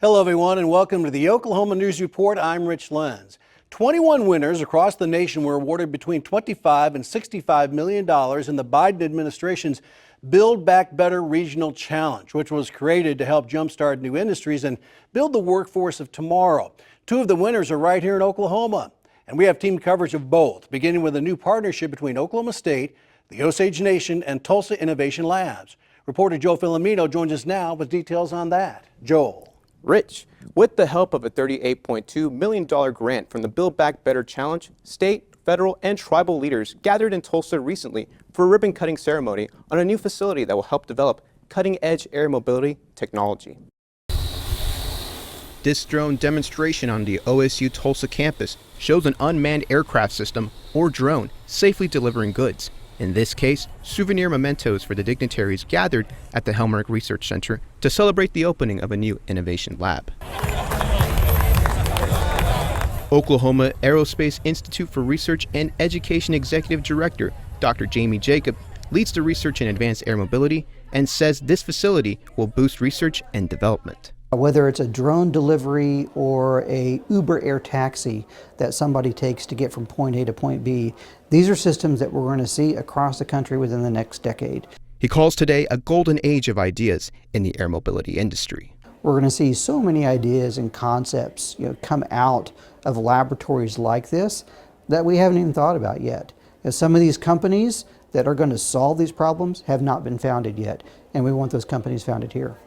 Hello, everyone, and welcome to the Oklahoma News Report. I'm Rich Lenz. 21 winners across the nation were awarded between $25 and $65 million in the Biden administration's Build Back Better Regional Challenge, which was created to help jumpstart new industries and build the workforce of tomorrow. Two of the winners are right here in Oklahoma, and we have team coverage of both, beginning with a new partnership between Oklahoma State, the Osage Nation, and Tulsa Innovation Labs. Reporter Joe Filomeno joins us now with details on that. Joel. Rich, with the help of a $38.2 million grant from the Build Back Better Challenge, state, federal, and tribal leaders gathered in Tulsa recently for a ribbon-cutting ceremony on a new facility that will help develop cutting-edge air mobility technology. This drone demonstration on the OSU Tulsa campus shows an unmanned aircraft system, or drone, safely delivering goods. In this case, souvenir mementos for the dignitaries gathered at the Helmerich Research Center to celebrate the opening of a new innovation lab. Oklahoma Aerospace Institute for Research and Education Executive Director Dr. Jamie Jacob leads the research in advanced air mobility and says this facility will boost research and development. Whether it's a drone delivery or a Uber air taxi that somebody takes to get from point A to point B, these are systems that we're going to see across the country within the next decade. He calls today a golden age of ideas in the air mobility industry. We're going to see so many ideas and concepts, come out of laboratories like this that we haven't even thought about yet. Some of these companies that are going to solve these problems have not been founded yet, and we want those companies founded here.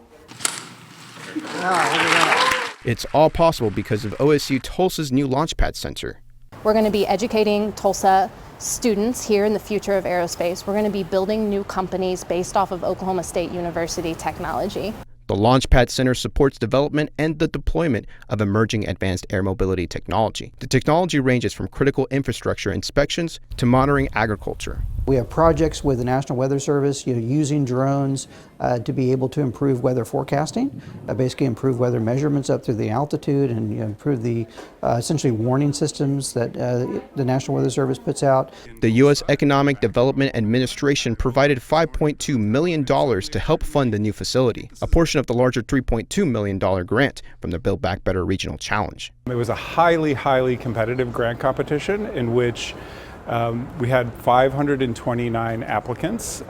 It's all possible because of OSU Tulsa's new LaunchPad Center. We're going to be educating Tulsa students here in the future of aerospace. We're going to be building new companies based off of Oklahoma State University technology. The LaunchPad Center supports development and the deployment of emerging advanced air mobility technology. The technology ranges from critical infrastructure inspections to monitoring agriculture. We have projects with the National Weather Service, using drones to be able to improve weather forecasting, basically improve weather measurements up through the altitude and improve the essentially warning systems that the National Weather Service puts out. The U.S. Economic Development Administration provided $5.2 million to help fund the new facility, a portion of the larger $3.2 million grant from the Build Back Better Regional Challenge. It was a highly competitive grant competition in which we had 529 applicants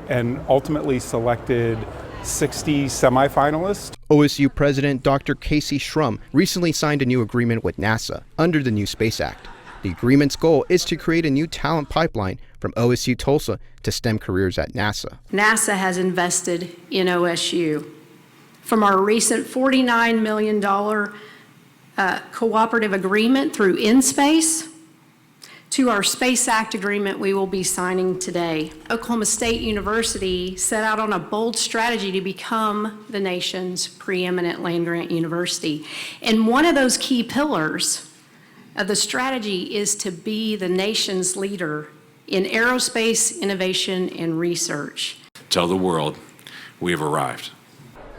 and ultimately selected 60 semifinalists. OSU President Dr. Casey Shrum recently signed a new agreement with NASA under the new Space Act. The agreement's goal is to create a new talent pipeline from OSU Tulsa to STEM careers at NASA. NASA has invested in OSU. From our recent $49 million cooperative agreement through InSpace to our Space Act agreement we will be signing today. Oklahoma State University set out on a bold strategy to become the nation's preeminent land-grant university. And one of those key pillars of the strategy is to be the nation's leader in aerospace innovation and research. Tell the world we have arrived.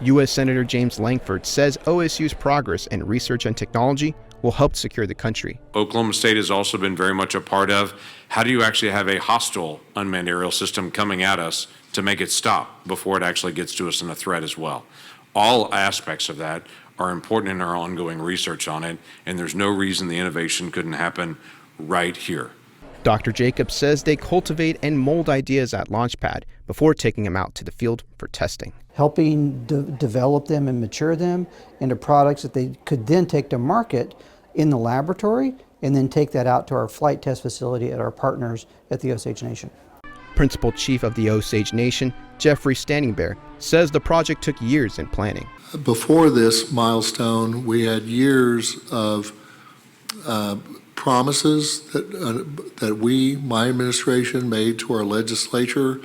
U.S. Senator James Lankford says OSU's progress in research and technology will help secure the country. Oklahoma State has also been very much a part of how do you actually have a hostile unmanned aerial system coming at us to make it stop before it actually gets to us in a threat as well. All aspects of that are important in our ongoing research on it, and there's no reason the innovation couldn't happen right here. Dr. Jacobs says they cultivate and mold ideas at LaunchPad before taking them out to the field for testing. Helping develop them and mature them into products that they could then take to market in the laboratory and then take that out to our flight test facility at our partners at the Osage Nation. Principal Chief of the Osage Nation, Jeffrey Standing Bear, says the project took years in planning. Before this milestone, we had years of promises that my administration made to our legislature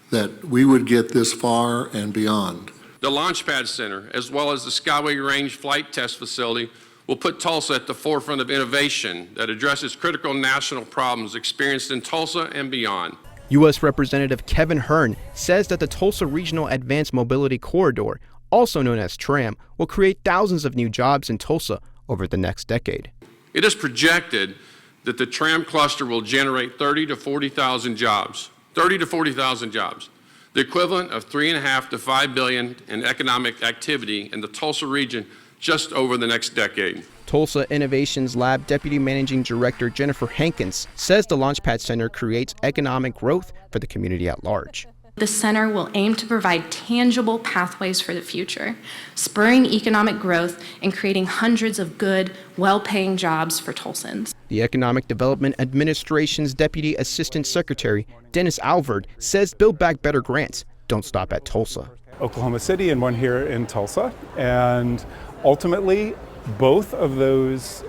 that we would get this far and beyond. The LaunchPad Center, as well as the Skyway Range Flight Test Facility, will put Tulsa at the forefront of innovation that addresses critical national problems experienced in Tulsa and beyond. U.S. Representative Kevin Hearn says that the Tulsa Regional Advanced Mobility Corridor, also known as TRAM, will create thousands of new jobs in Tulsa over the next decade. It is projected that the TRAM cluster will generate 30,000 to 40,000 jobs. 30,000 to 40,000 jobs, the equivalent of $3.5 to $5 billion in economic activity in the Tulsa region just over the next decade. Tulsa Innovations Lab Deputy Managing Director Jennifer Hankins says the LaunchPad Center creates economic growth for the community at large. The center will aim to provide tangible pathways for the future, spurring economic growth and creating hundreds of good, well-paying jobs for Tulsans. The Economic Development Administration's Deputy Assistant Secretary, Dennis Alvord, says Build Back Better grants don't stop at Tulsa. Oklahoma City and one here in Tulsa. And ultimately, both of those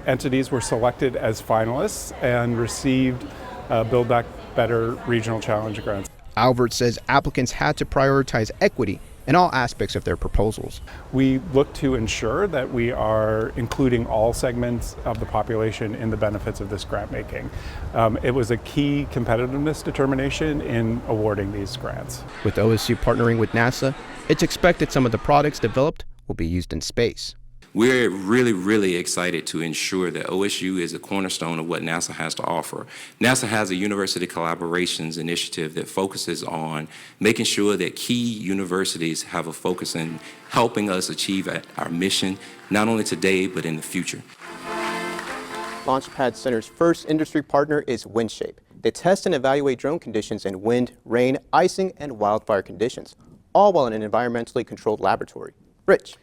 entities were selected as finalists and received Build Back Better Regional Challenge grants. Alvord says applicants had to prioritize equity in all aspects of their proposals. We look to ensure that we are including all segments of the population in the benefits of this grant making. It was a key competitiveness determination in awarding these grants. With OSU partnering with NASA, it's expected some of the products developed will be used in space. We're really excited to ensure that OSU is a cornerstone of what NASA has to offer. NASA has a university collaborations initiative that focuses on making sure that key universities have a focus in helping us achieve our mission, not only today, but in the future. LaunchPad Center's first industry partner is WindShape. They test and evaluate drone conditions in wind, rain, icing, and wildfire conditions, all while in an environmentally controlled laboratory. Rich.